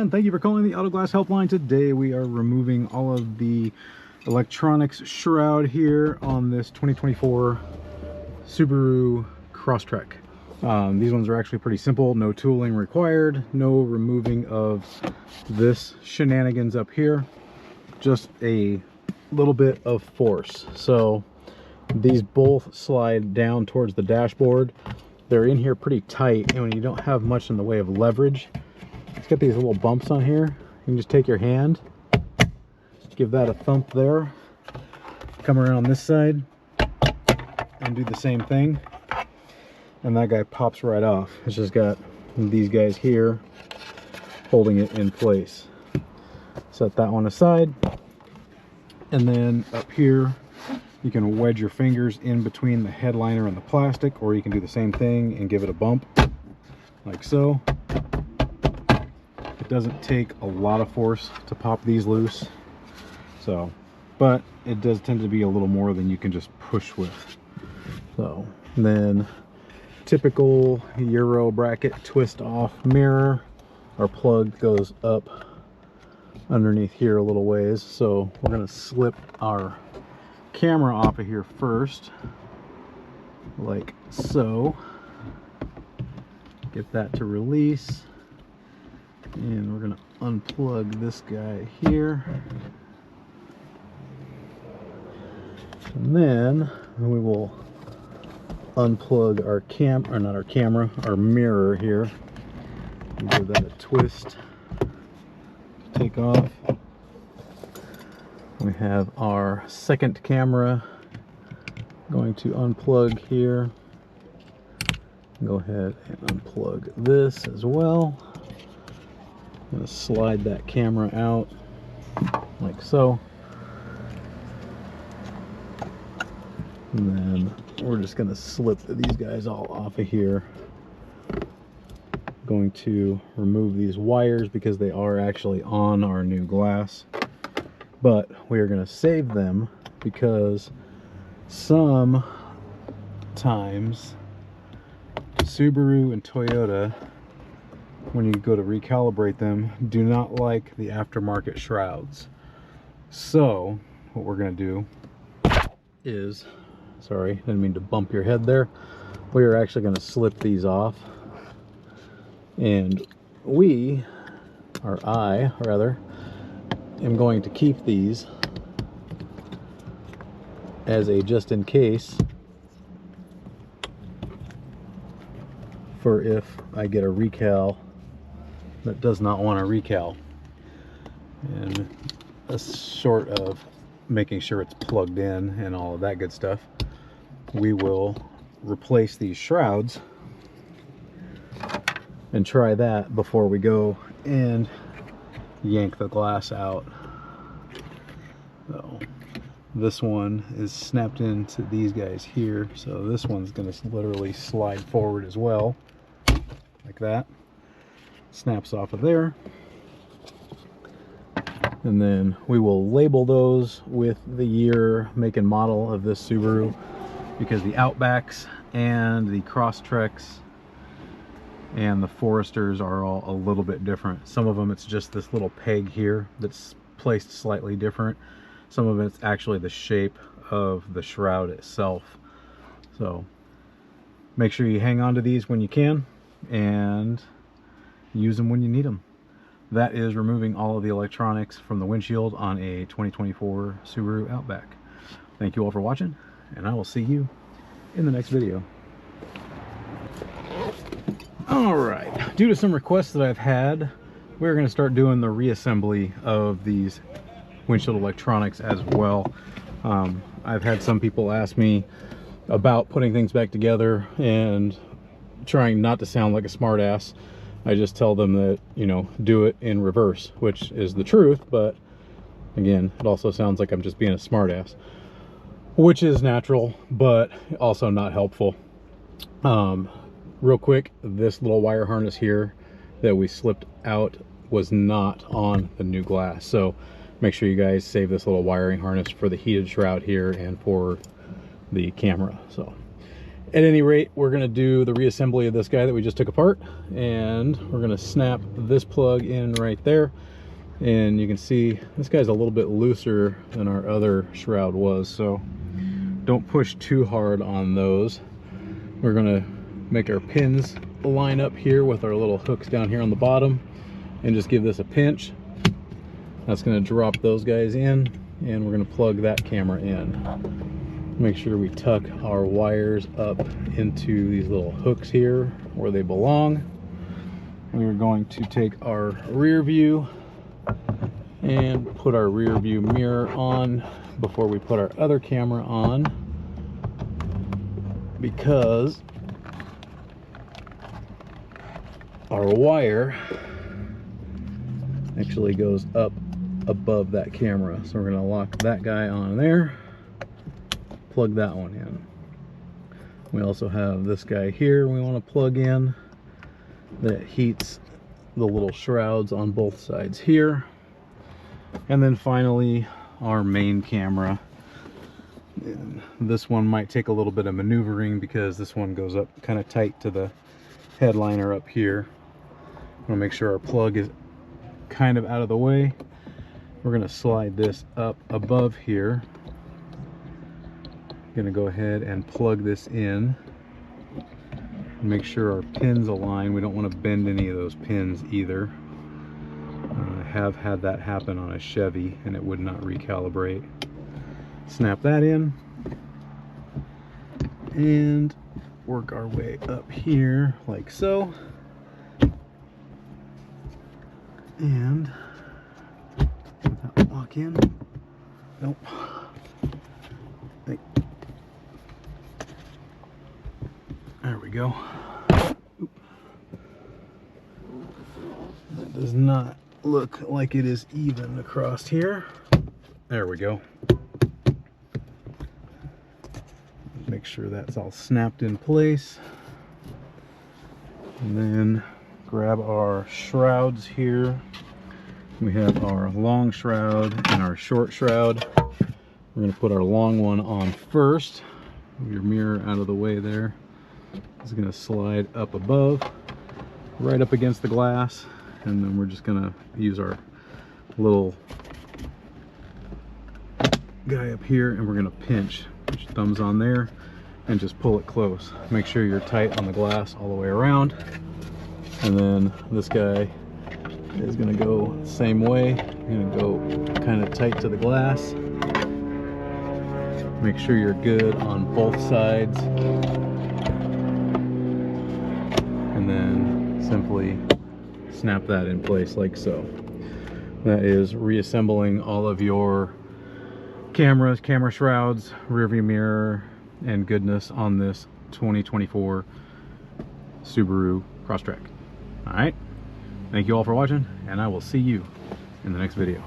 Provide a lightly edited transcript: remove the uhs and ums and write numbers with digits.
everyone, thank you for calling the Auto Glass Helpline. Today we are removing all of the electronics shroud here on this 2024 Subaru Crosstrek. These ones are actually pretty simple, no tooling required, no removing of this shenanigans up here, just a little bit of force. So these both slide down towards the dashboard. They're in here pretty tight, and when you don't have much in the way of leverage, it's got these little bumps on here. You can just take your hand, give that a thump there, come around on this side and do the same thing, and that guy pops right off. It's just got these guys here holding it in place. Set that one aside, and then up here you can wedge your fingers in between the headliner and the plastic, or you can do the same thing and give it a bump like so. It doesn't take a lot of force to pop these loose, so, but it does tend to be a little more than you can just push with. So then typical Euro bracket twist off mirror. Our plug goes up underneath here a little ways, so we're going to slip our camera off of here first, like so. Get that to release, and we're going to unplug this guy here, and then we will unplug our mirror here, and give that a twist to take off. We have our second camera. Going to unplug here. Go ahead and unplug this as well. I'm going to slide that camera out like so. And then we're just going to slip these guys all off of here. Going to remove these wires because they are actually on our new glass. But we are going to save them because sometimes Subaru and Toyota, when you go to recalibrate them, do not like the aftermarket shrouds. So what we're going to do is, sorry, didn't mean to bump your head there. We are actually going to slip these off, and I am going to keep these as a just in case for if I get a recal that does not want a recal, and a sort of making sure it's plugged in and all of that good stuff. We will replace these shrouds and try that before we go and yank the glass out. So this one is snapped into these guys here, so this one's going to literally slide forward as well, like that. Snaps off of there, and then we will label those with the year, make and model of this Subaru, because the Outbacks and the Crosstreks and the Foresters are all a little bit different. Some of them it's just this little peg here that's placed slightly different. Some of it's actually the shape of the shroud itself. So make sure you hang on to these when you can and use them when you need them. That is removing all of the electronics from the windshield on a 2024 Subaru Outback. Thank you all for watching, and I will see you in the next video. Alright, due to some requests that I've had, we're going to start doing the reassembly of these windshield electronics as well. I've had some people ask me about putting things back together, and trying not to sound like a smartass, I just tell them that, you know, do it in reverse, which is the truth, but again, it also sounds like I'm just being a smartass, which is natural, but also not helpful. Real quick, this little wire harness here that we slipped out was not on the new glass, so make sure you guys save this little wiring harness for the heated shroud here and for the camera. So At any rate, we're going to do the reassembly of this guy that we just took apart, and we're going to snap this plug in right there. And you can see this guy's a little bit looser than our other shroud was, so don't push too hard on those. We're going to make our pins line up here with our little hooks down here on the bottom, and just give this a pinch. That's going to drop those guys in, and we're going to plug that camera in. Make sure we tuck our wires up into these little hooks here where they belong. We are going to take our rear view and put our rear view mirror on before we put our other camera on, because our wire actually goes up above that camera. So we're going to lock that guy on there, plug that one in. We also have this guy here we want to plug in that heats the little shrouds on both sides here. And then finally our main camera. And this one might take a little bit of maneuvering because this one goes up kind of tight to the headliner up here. I'm going to make sure our plug is kind of out of the way. We're going to slide this up above here. Going to go ahead and plug this in. Make sure our pins align. We don't want to bend any of those pins either. I have had that happen on a Chevy and it would not recalibrate. Snap that in and work our way up here like so. And put that lock in. Nope. There we go. That does not look like it is even across here. There we go. Make sure that's all snapped in place. And then grab our shrouds here. We have our long shroud and our short shroud. We're going to put our long one on first. Move your mirror out of the way there. It's going to slide up above, right up against the glass, and then we're just going to use our little guy up here, and we're going to pinch. Put your thumbs on there and just pull it close. Make sure you're tight on the glass all the way around. And then this guy is going to go the same way. You're going to go kind of tight to the glass. Make sure you're good on both sides. And then simply snap that in place like so. That is reassembling all of your cameras, camera shrouds, rear view mirror, and goodness on this 2024 Subaru Crosstrek. All right, thank you all for watching, and I will see you in the next video.